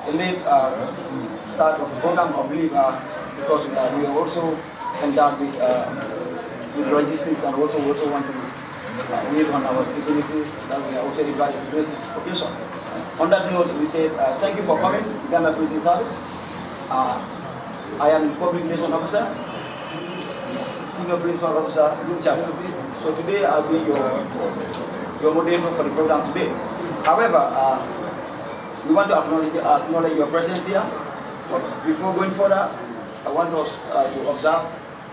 a late start of the program, I believe, because we are also endowed with logistics, and also we also want to live on our activities that we are also invited to this occasion. On that note, we say thank you for coming to Gambia Prison Service. I am the Public Relations Officer, Senior Principal Officer, Group Chat. So today I'll be your moderator for the program today. However, we want to acknowledge your presence here. But before going further, I want us to observe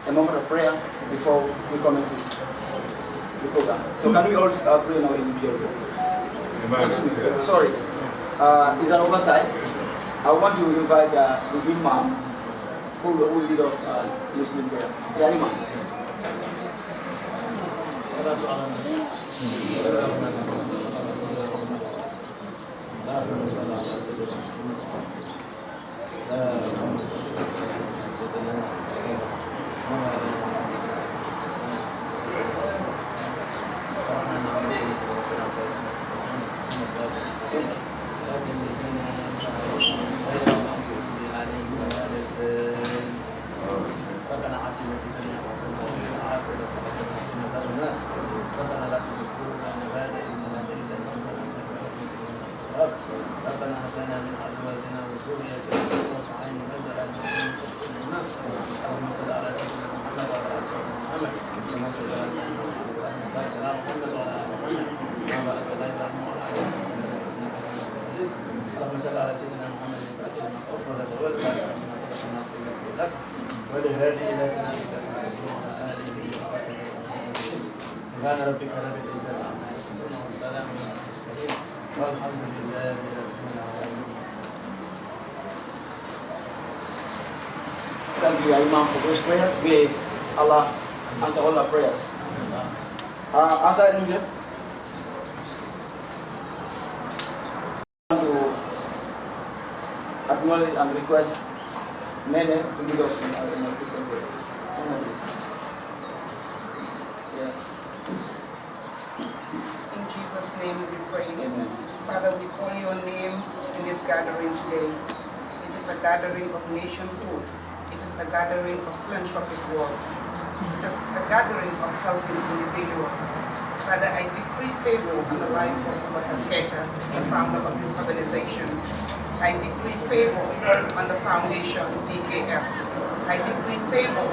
a moment of prayer before we commence the program. So can we all pray now in the Sorry, it's an oversight. I want to invite the Imam who will lead us Muslim prayer. Yeah, Imam. Thank you, Imam, for those prayers. May Allah answer all our prayers. As I do that, I want to acknowledge and request Nene to lead us in our Christian prayers. Yeah. In Jesus' name we pray. Amen. Father, we call your name in this gathering today. It is a gathering of nationhood. It is a gathering of philanthropic work. It is a gathering of helping individuals. Father, I decree favor on the life of Bubacarr Keita, the founder of this organization. I decree favor on the foundation, BKF. I decree favor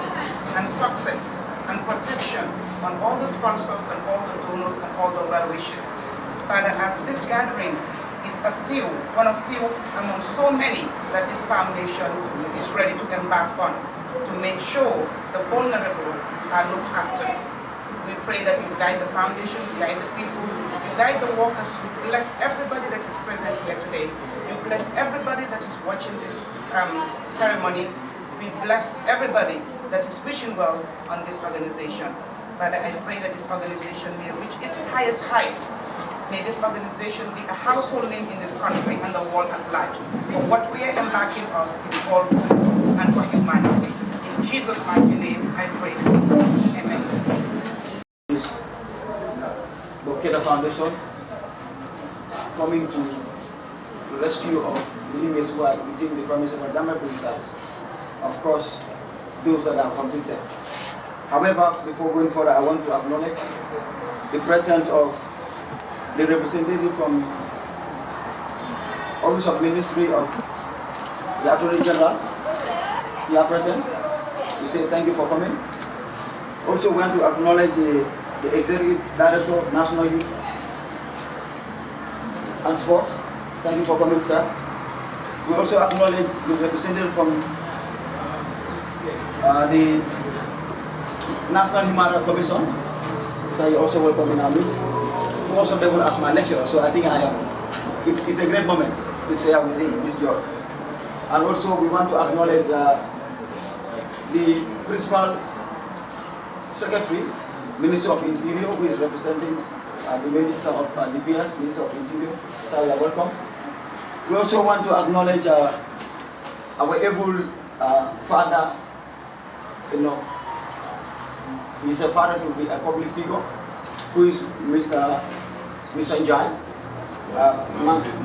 and success and protection on all the sponsors and all the donors and all the well-wishers. Father, as this gathering is one of few among so many that this foundation is ready to embark on to make sure the vulnerable are looked after. We pray that you guide the foundation, you guide the people, you guide the workers, you bless everybody that is present here today. You bless everybody that is watching this ceremony. We bless everybody that is wishing well on this organization. Father, I pray that this organization may reach its highest heights. May this organization be a household name in this country and the world at large. For what we are embarking on is all good and for humanity. In Jesus' mighty name, I pray. Amen. Bob Keita Foundation coming to the rescue of the inmates who are within the premises of Gambia Prison Service. Of course, those that are completed. However, before going further, I want to acknowledge the presence of the representative from Office of Ministry of the Attorney General. You are present. We say thank you for coming. Also want to acknowledge the Executive Director of National Youth and Sports. Thank you for coming, sir. We also acknowledge the representative from the National Human Rights Commission. So you're also welcome in our midst. Most of them will ask my lecturer, so I think it's a great moment to share with him this job. And also we want to acknowledge the Principal Secretary, Minister of Interior, who is representing the Minister of DPS, Minister of Interior. So you are welcome. We also want to acknowledge our able father. You know, he's a father to be a public figure, who is Mr. Njai,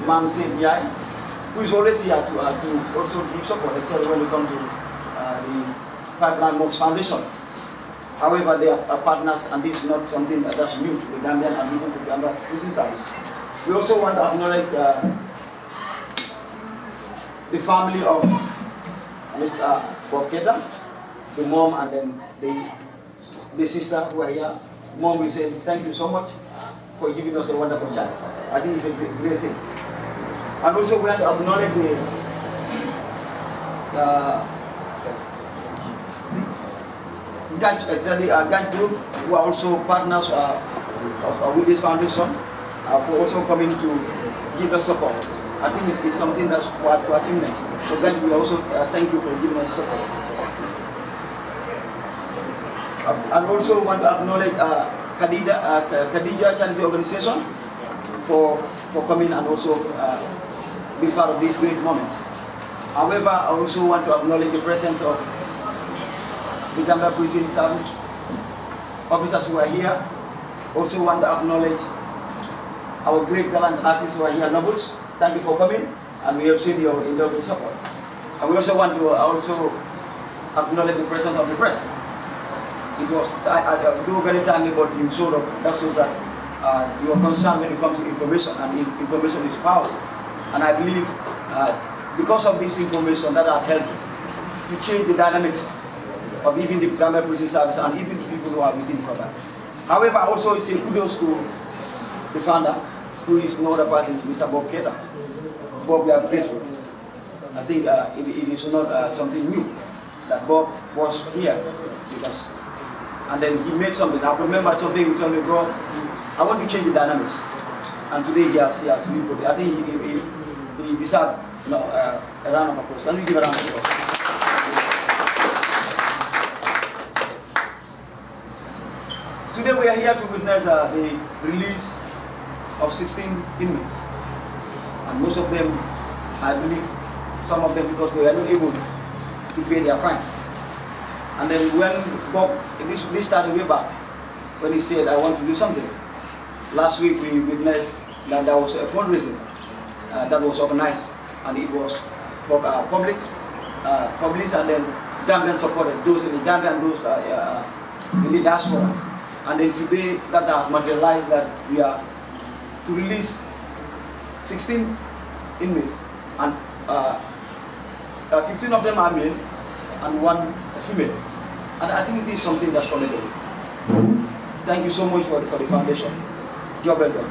Mam Sid Njai. who is always here to also give support, except when it comes to the Pipeline Mox Foundation. However, they are partners, and this is not something that's new to the Gambian and even to the Gambia Prison Service. We also want to acknowledge the family of Mr. Bob Keita, the mom, and then the sister who are here. Mom, we say thank you so much for giving us a wonderful child. I think it's a great thing. And also we want to acknowledge the GAJ group, who are also partners with this foundation, for also coming to give us support. I think it's something that's quite imminent. So GAJ, we also thank you for giving us support. And also want to acknowledge Khadija Charity Organization for coming and also being part of this great moment. However, I also want to acknowledge the presence of the Gambia Prison Service officers who are here. Also want to acknowledge our great gallant artists who are here, Nobles. Thank you for coming, and we have seen your indulgent support. And we also want to acknowledge the presence of the press. It was very timely, but you showed up. That shows that you are concerned when it comes to information, and information is powerful. And I believe because of this information that has helped to change the dynamics of even the Gambia Prison Service and even the people who are within cover. However, I also say kudos to the founder, who is no other person, Mr. Bob Keita. Bob, we are grateful. I think it is not something new that Bob was here with us. And then he made something. I remember something he told me, bro, I want to change the dynamics. And today he has really put it. I think he deserves a round of applause. Can we give a round of applause? Today we are here to witness the release of 16 inmates. And most of them, I believe, some of them because they were not able to pay their fines. And then when Bob, this started way back, when he said, I want to do something. Last week we witnessed that there was a fundraising that was organized, and it was public, and then Gambians supported, those in the Gambia and those in the diaspora. And then today that has materialized that we are to release 16 inmates, and 15 of them are male and 1 female. And I think this is something that's commendable. Thank you so much for the foundation. Job well done.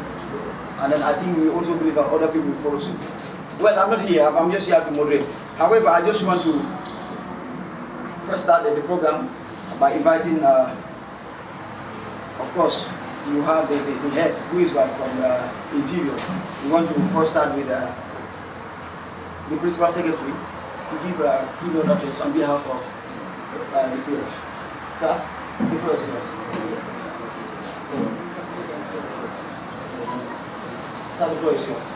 And then I think we also believe that other people will follow suit. Well, I'm not here, I'm just here to moderate. However, I just want to first start the program by inviting, of course, you have the head, who is one from the interior. We want to first start with the principal secretary to give a keynote address on behalf of the peers. Sir, the floor is yours. Sir, the floor is yours.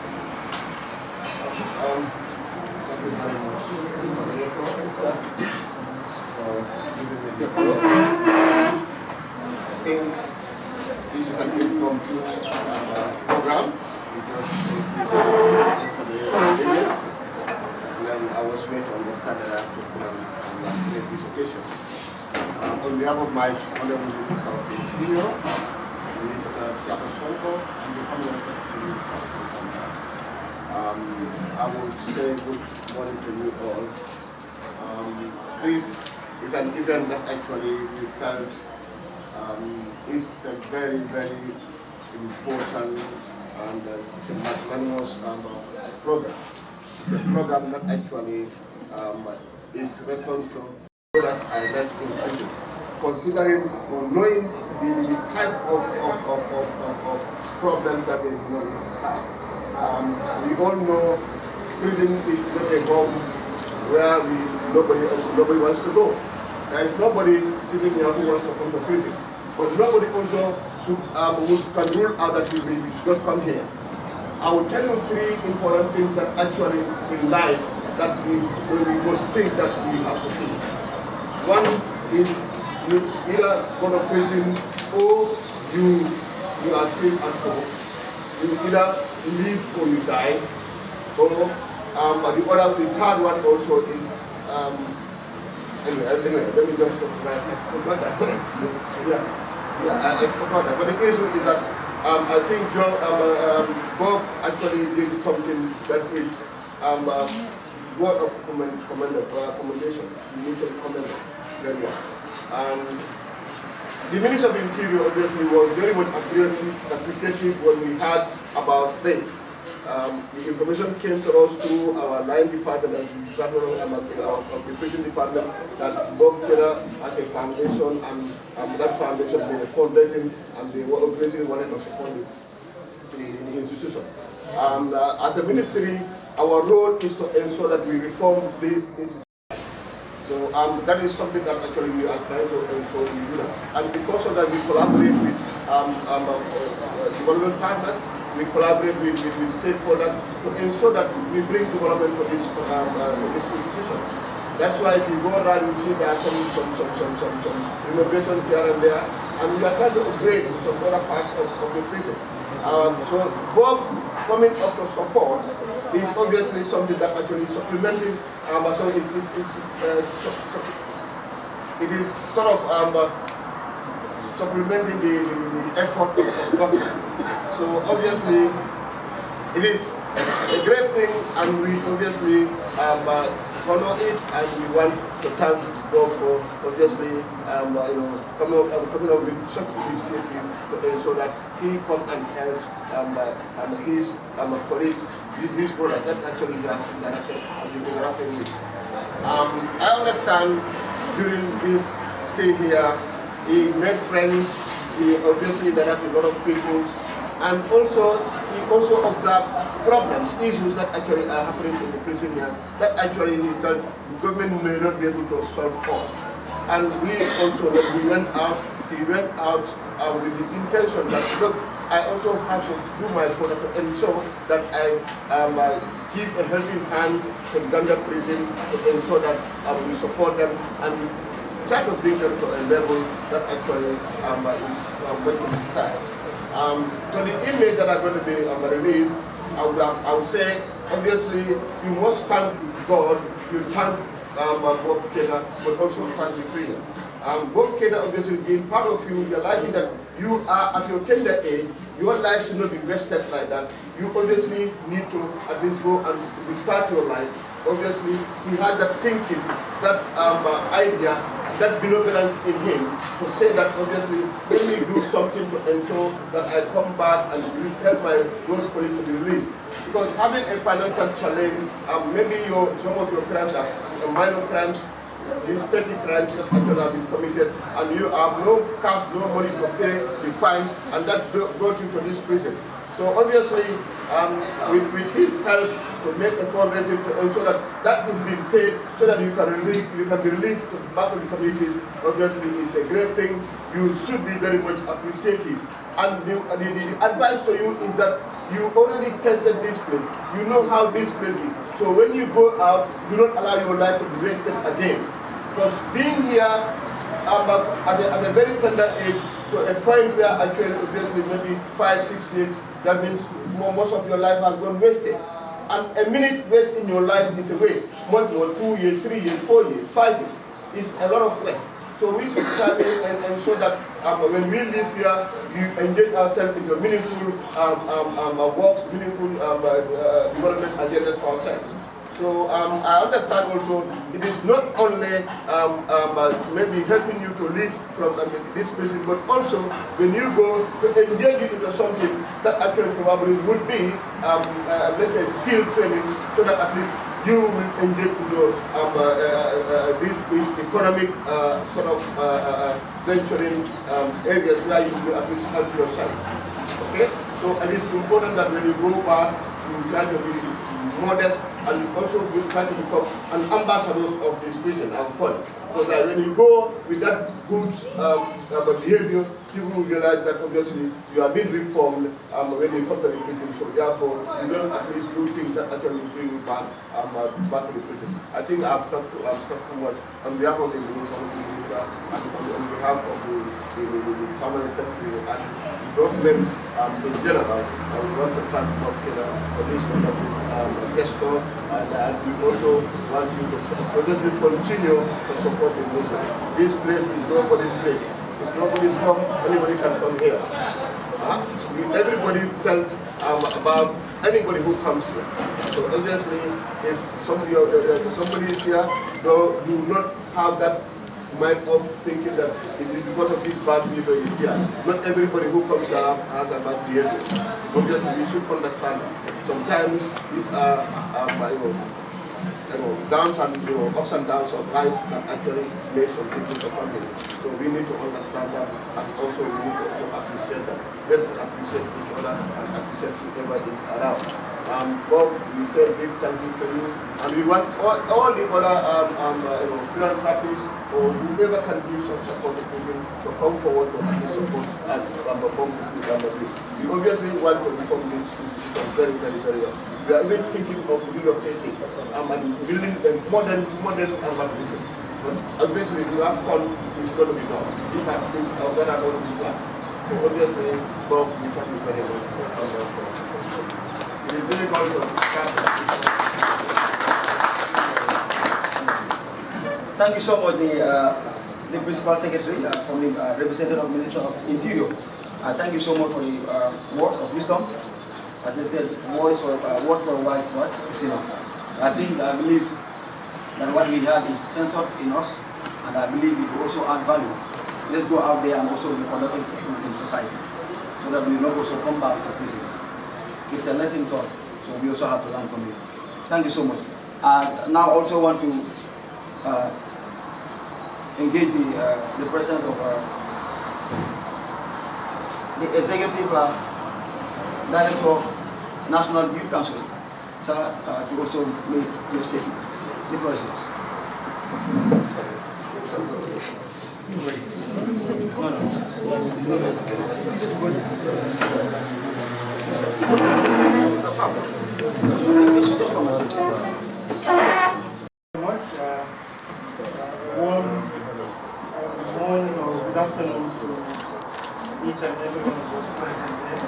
Thank you very much, sir, for giving me the floor. I think this is an impromptu program because yesterday and then I was made to understand that I have to come and create this occasion. On behalf of my Honorable Minister of Interior, Mr. Siaka Sonko, and the Commonwealth Minister, I will say good morning to you all. This is an event that actually we felt is a very, very important and it's a magnanimous program. It's a program that actually is reckoned to as I left in prison. Considering or knowing the type of problems that they have. We all know prison is not a home where nobody wants to go. There is nobody sitting here who wants to come to prison. But nobody also can rule out that we should not come here. I will tell you 3 important things that actually in life that we must think that we have to see. One is you either go to prison or you are safe at home. You either live or you die, or The third one also is, anyway, let me just talk about it. I forgot that. I forgot that. But the issue is that I think Bob actually did something that is word of commendation. You need to commend it very well. The Minister of Interior obviously was very much appreciative when we heard about this. The information came to us through our line department, our prison department, that Bob Keita has a foundation, and that foundation made a fundraising, and they were obviously wanted to support the institution. As a ministry, our role is to ensure that we reform this institution. So that is something that actually we are trying to ensure we do that. And because of that, we collaborate with development partners, we collaborate with stakeholders to ensure that we bring development to this institution. That's why if you go around, you see there are some innovation here and there, and we are trying to upgrade some other parts of the prison. So Bob coming up to support is obviously something that actually supplementing, it is sort of supplementing the effort of government. So obviously, it is a great thing, and we obviously honor it, and we want to thank God for obviously coming up with such initiative so that he come and help his colleagues, his brothers that actually he has interacted with. I understand during his stay here, he made friends. He obviously interacted with a lot of people. And also, he also observed problems, issues that actually are happening in the prison here, that actually he felt the government may not be able to solve all. And we also, when he went out with the intention that, look, I also have to do my part to ensure that I give a helping hand to the Gambia prison to ensure that we support them and try to bring them to a level that actually is going to be desired. To the inmates that are going to be released, I would say, obviously, you must thank God, you thank Bob Keita, but also thank the prion. Bob Keita, obviously, being part of you, realizing that you are at your tender age, your life should not be wasted like that. You obviously need to at least go and restart your life. Obviously, he has that thinking, that idea, that benevolence in him to say that obviously let me do something to ensure that I come back and help my those colleagues to be released. Because having a financial challenge, maybe some of your crimes are minor crimes, these petty crimes that actually have been committed, and you have no cash, no money to pay the fines, and that brought you to this prison. So obviously, with his help to make a fundraising to ensure that that is being paid so that you can be released back to the communities, obviously is a great thing. You should be very much appreciative. And the advice to you is that you already tested this place. You know how this place is. So when you go out, do not allow your life to be wasted again. Because being here at a very tender age, to a point where actually obviously maybe 5-6 years, that means most of your life has gone wasted. And a minute waste in your life is a waste. Much more, 2 years, 3 years, 4 years, 5 years. It's a lot of waste. So we should try and ensure that when we live here, we engage ourselves in the meaningful works, meaningful development agenda for ourselves. So I understand also it is not only maybe helping you to live from this prison, but also when you go to engage you into something that actually probably would be, let's say, skill training, so that at least you will engage into this economic sort of venturing areas where you will at least help yourself. Okay? So it is important that when you go back, you try to be modest, and also we try to become an ambassadors of this prison, I would call it. Because when you go with that good behavior, people will realize that obviously you are being reformed when you come to the prison. So therefore, you don't at least do things that actually bring you back to the prison. I think I've talked too much on behalf of the minister, and on behalf of the permanent secretary and the government in general. I would want to thank Bob Keita for this wonderful gesture, and we also want you to obviously continue to support this mission. This place is nobody's place. It's nobody's home. Anybody can come here. Everybody felt about anybody who comes here. So obviously, if somebody is here, do not have that mind of thinking that it is because of his bad behavior is here. Not everybody who comes here has a bad behavior. Obviously, we should understand that. Sometimes these are downs and ups and downs of life that actually make some people to come here. So we need to understand that, and also we need to also appreciate that. Let's appreciate each other and appreciate whoever is around. Bob, we say big thank you to you, and we want all the other philanthropists or whoever can give some support to prison to come forward to at least support as Bob is doing. We obviously want to reform this institution very, very, very well. We are even thinking of relocating and building a modern prison. But obviously, if we have fun, it's going to be done. These are things that are going to be done. So obviously, Bob, we thank you very much for coming. It is very good to start. Thank you so much, the Principal Secretary, from the Representative Minister of Interior. Thank you so much for the words of wisdom. As I said, word for a wise word is enough. So I believe that what we have is censored in us, and I believe it will also add value. Let's go out there and also be productive in society, so that we will not also come back to prisons. It's a lesson taught, so we also have to learn from it. Thank you so much. Now I also want to engage the presence of the Executive Director of National Youth Council, sir, to also make your statement. The floor is yours. Warm morning or good afternoon to each and every one of those present here.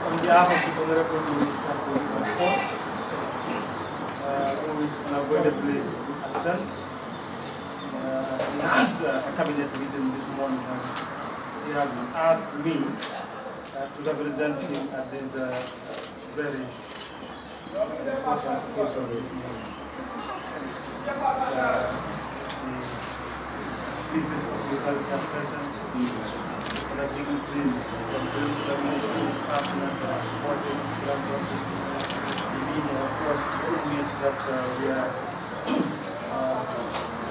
On behalf of the Honorable Minister for Sports, who is unavoidably absent, he has a cabinet meeting this morning, and he has asked me to represent him at this very important occasion this morning. The pieces officers are present, the dignitaries from the ministries partner that are supporting the media, of course, it means that we are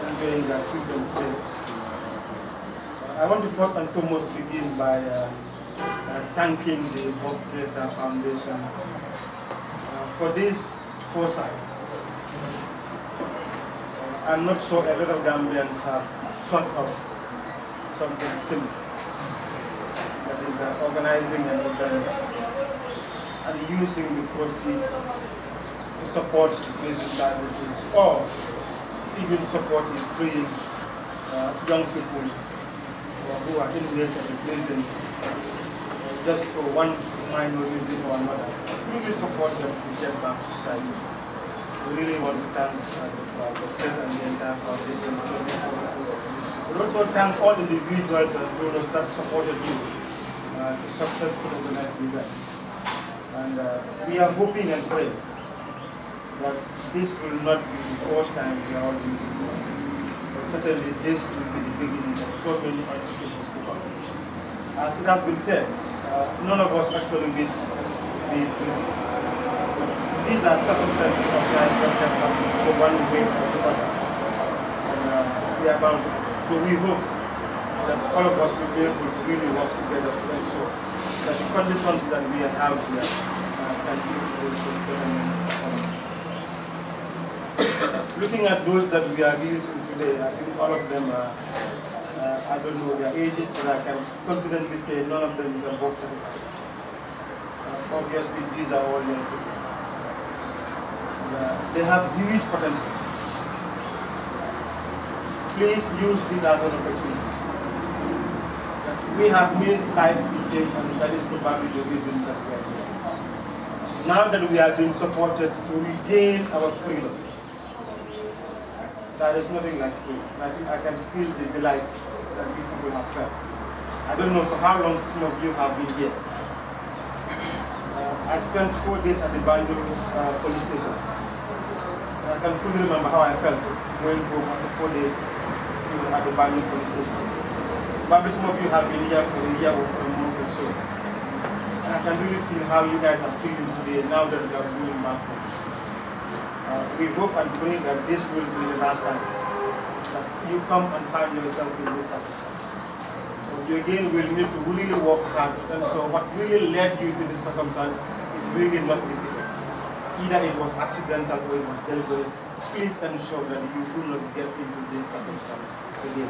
enjoying our freedom today. I want to first and foremost begin by thanking the Bob Keita Foundation for this foresight. I'm not sure a lot of Gambians have thought of something similar. That is organizing an event and using the proceeds to support the prison services, or even support in freeing young people who are inmates of the prisons just for one minor reason or another. Really support them to get back to society. We really want to thank the President and the entire foundation. We also thank all individuals and donors that supported you to successfully organize the event. And we are hoping and praying that this will not be the first time we are all meeting. But certainly this will be the beginning of so many occasions to come. As it has been said, none of us actually wish to be in prison. These are circumstances of life that can happen for one way or the other. And we are bound to. So we hope that all of us will be able to really work together to ensure that the conditions that we have here can be able to better. Looking at those that we are using today, I think all of them are, I don't know their ages, but I can confidently say none of them is above 35. Obviously, these are all young people. They have huge potentials. Please use this as an opportunity. We have made life mistakes, and that is probably the reason that we are here. now that we have been supported to regain our freedom, there is nothing like freedom. I think I can feel the delight that these people have felt. I don't know for how long some of you have been here. I spent 4 days at the Banjul police station. I can fully remember how I felt going home after 4 days at the Banjul police station. Probably some of you have been here for a year or for a month or so. And I can really feel how you guys are feeling today now that we are going back home. We hope and pray that this will be the last time that you come and find yourself in this circumstance. You again will need to really work hard, and so what really led you to this circumstance is really not repeated. Either it was accidental or it was deliberate. Please ensure that you do not get into this circumstance again.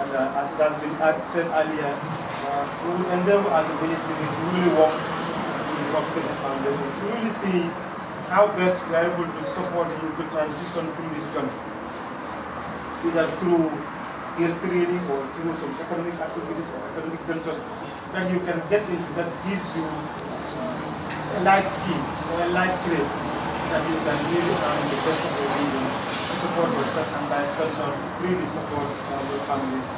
And as it has been said earlier, we will endeavor as a ministry to really work with the Bob Keita Foundation to really see how best we are able to support you to transition through this journey, either through skills training or through some economic activities or economic ventures that you can get into that gives you a life skill or a life trade that you can really earn the best of your living to support yourself and by extension really support your families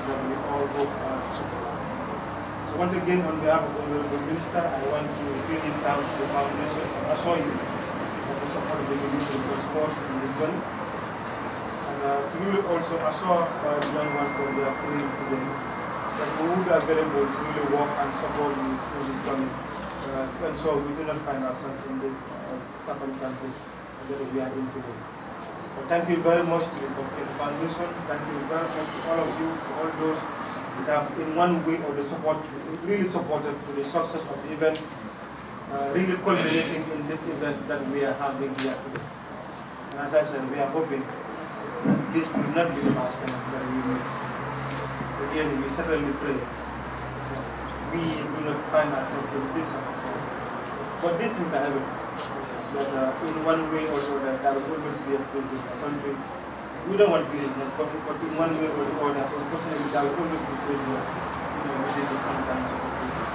that we all hope to support. So once again, on behalf of the Honorable Minister, I want to really thank the foundation and assure you that the support of the ministry of sports in this journey. To really also assure the young ones that we are free today that we will be available to really work and support you through this journey to ensure we do not find ourselves in these circumstances that we are in today. But thank you very much to the Bob Keita Foundation. Thank you very much to all of you, to all those that have in one way or the support really supported to the success of the event, really culminating in this event that we are having here today. And as I said, we are hoping this will not be the last time that we meet. Again, we certainly pray that we do not find ourselves in these circumstances. But these things are evident, that in one way or the other, there will always be a place in the country. We don't want business, but in one way or the other, unfortunately, there will always be business within the confines of the places.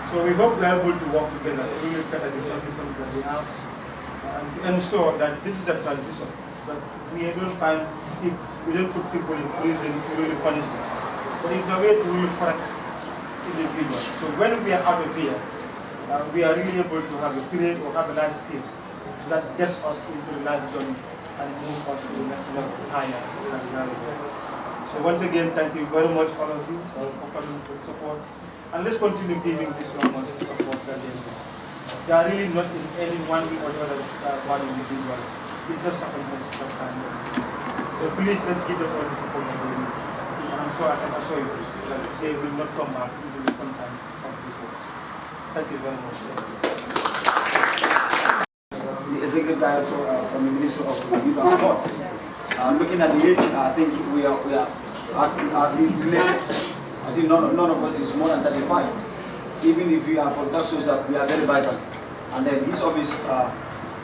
So we hope we are able to work together to really better the conditions that we have and to ensure that this is a transition. But we don't find, we don't put people in prison to really punish them. But it's a way to really correct individuals. So when we are out of here, we are really able to have a trade or have a life skill that gets us into the life journey and move us to the next level higher than we are. So once again, thank you very much all of you for coming for the support. And let's continue giving this young ones the support that they need. They are really not in any one way or the other bad individuals. It's just circumstances that find them. So please, let's give them all the support that they need. And I'm sure I can assure you that they will not come back into the confines of this world. Thank you very much. The Executive Director from the Ministry of Youth and Sports. Looking at the age, I think we are as related. I think none of us is more than 35. Even if we are, that shows that we are very vibrant. And then his office,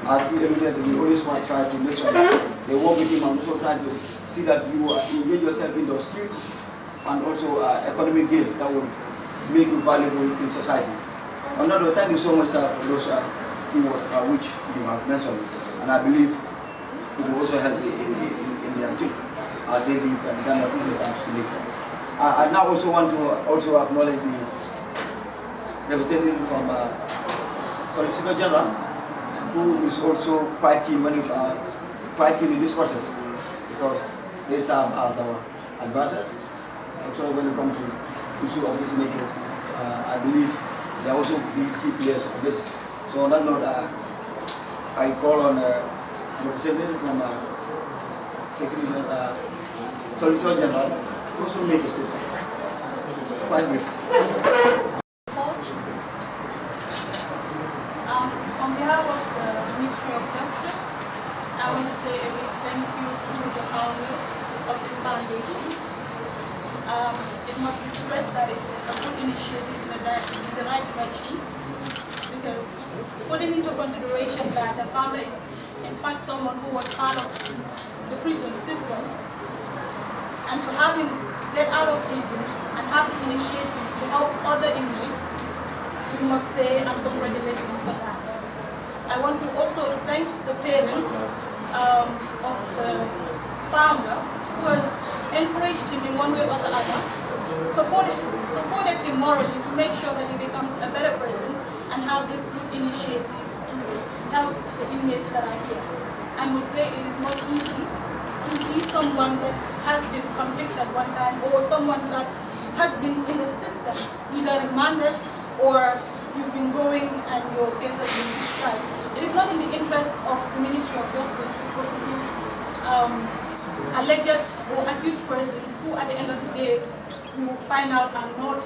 as he alluded, we always want to try to make sure that they work with him and also try to see that you engage yourself in those skills and also economic gains that will make you valuable in society. Another, thank you so much for those keywords which you have mentioned, and I believe it will also help in their team as they live and Ghana business and today. I now also want to acknowledge the representative from Solicitor General, who is also quite keen in this process, because they serve as our advisors. Actually, when it comes to issue of this nature, I believe they are also key players of this. So on that note, I call on representative from Solicitor General to also make a statement. Quite brief. On behalf of the Ministry of Justice, I want to say a big thank you to the founder of this foundation. It must be stressed that it's a good initiative in the right direction, because putting into consideration that the founder is in fact someone who was part of the prison system, and to have him get out of prison and have the initiative to help other inmates, we we must say and congratulate him for that. I want to also thank the parents of the founder who has encouraged him in one way or the other, supported him morally to make sure that he becomes a better person and have this good initiative to help the inmates that are here. I must say it is not easy to be someone that has been convicted one time or someone that has been in the system, either remanded or you've been going and your case has been described. It is not in the interest of the Ministry of Justice to prosecute alleged or accused persons who at the end of the day you find out are not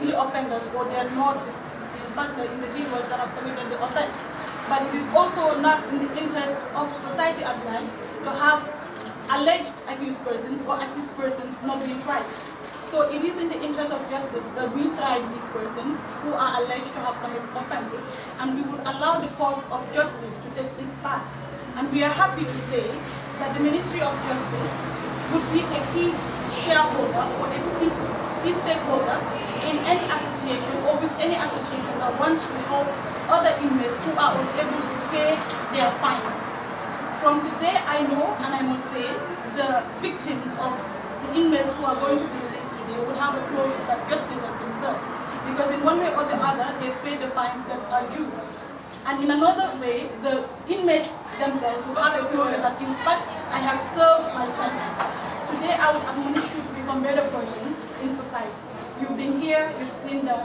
really offenders, or they are not in fact the individuals that have committed the offense. But it is also not in the interest of society at large to have alleged accused persons or accused persons not being tried. So it is in the interest of justice that we try these persons who are alleged to have committed offenses, and we would allow the course of justice to take its part. And we are happy to say that the Ministry of Justice would be a key shareholder or a key stakeholder in any association or with any association that wants to help other inmates who are unable to pay their fines. From today, I know, and I must say, the victims of the inmates who are going to be released today would have a closure that justice has been served. Because in one way or the other, they've paid the fines that are due. And in another way, the inmates themselves will have a closure that, in fact, I have served my sentence. Today, I would admonish you to become better persons in society. You've been here, you've seen the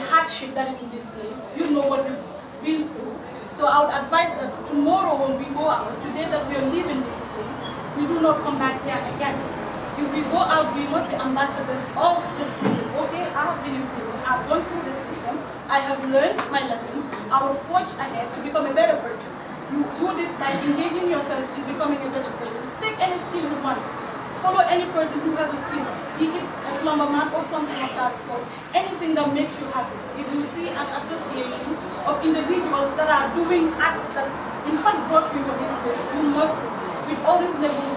hardship that is in this place. You know what you've been through. So I would advise that tomorrow when we go out, today that we are leaving this place, we do not come back here again. If we go out, we must be ambassadors of this prison. Okay, I have been in prison, I've gone through the system, I have learned my lessons, I will forge ahead to become a better person. You do this by engaging yourself in becoming a better person. Take any skill you want. Follow any person who has a skill, be it a plumberman or something of that sort. Anything that makes you happy. If you see an association of individuals that are doing acts that in fact brought you to this place, you must, with all reasonable,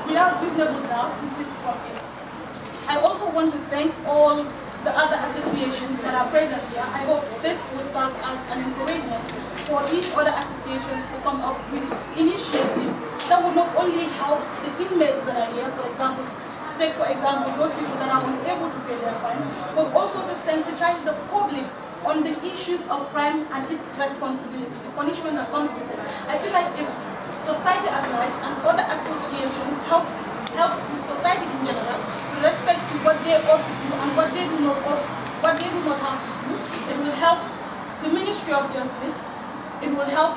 without reasonable doubt, this is for it. I also want to thank all the other associations that are present here. I hope this would serve as an encouragement for each other associations to come up with initiatives that would not only help the inmates that are here, for example, take for example those people that are unable to pay their fines, but also to sensitize the public on the issues of crime and its responsibility, the punishment that comes with it. I feel like if society at large and other associations help the society in general to respect to what they ought to do and what they do not have to do, it will help the Ministry of Justice, it will help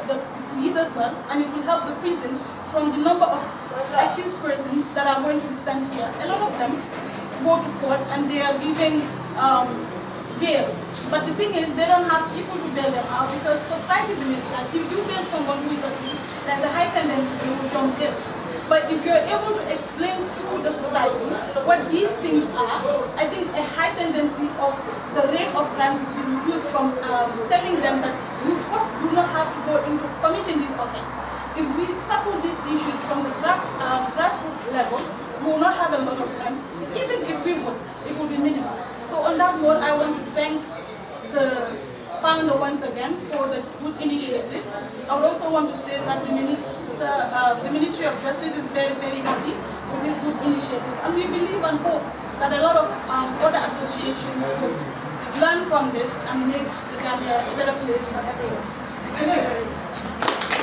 the police as well, and it will help the prison from the number of accused persons that are going to be sent here. A lot of them go to court and they are given bail. But the thing is, they don't have people to bail them out because society believes that if you bail someone who is accused, there's a high tendency they will jump bail. But if you're able to explain to the society what these things are, I think a high tendency of the rate of crimes will be reduced from telling them that you first do not have to go into committing this offense. If we tackle these issues from the grassroots level, we will not have a lot of crimes. Even if we would, it will be minimal. So on that note, I want to thank the founder once again for the good initiative. I would also want to say that the Ministry of Justice is very, very happy with this good initiative. And we believe and hope that a lot of other associations will learn from this and make the Gambia a better place for everyone. Thank you very much.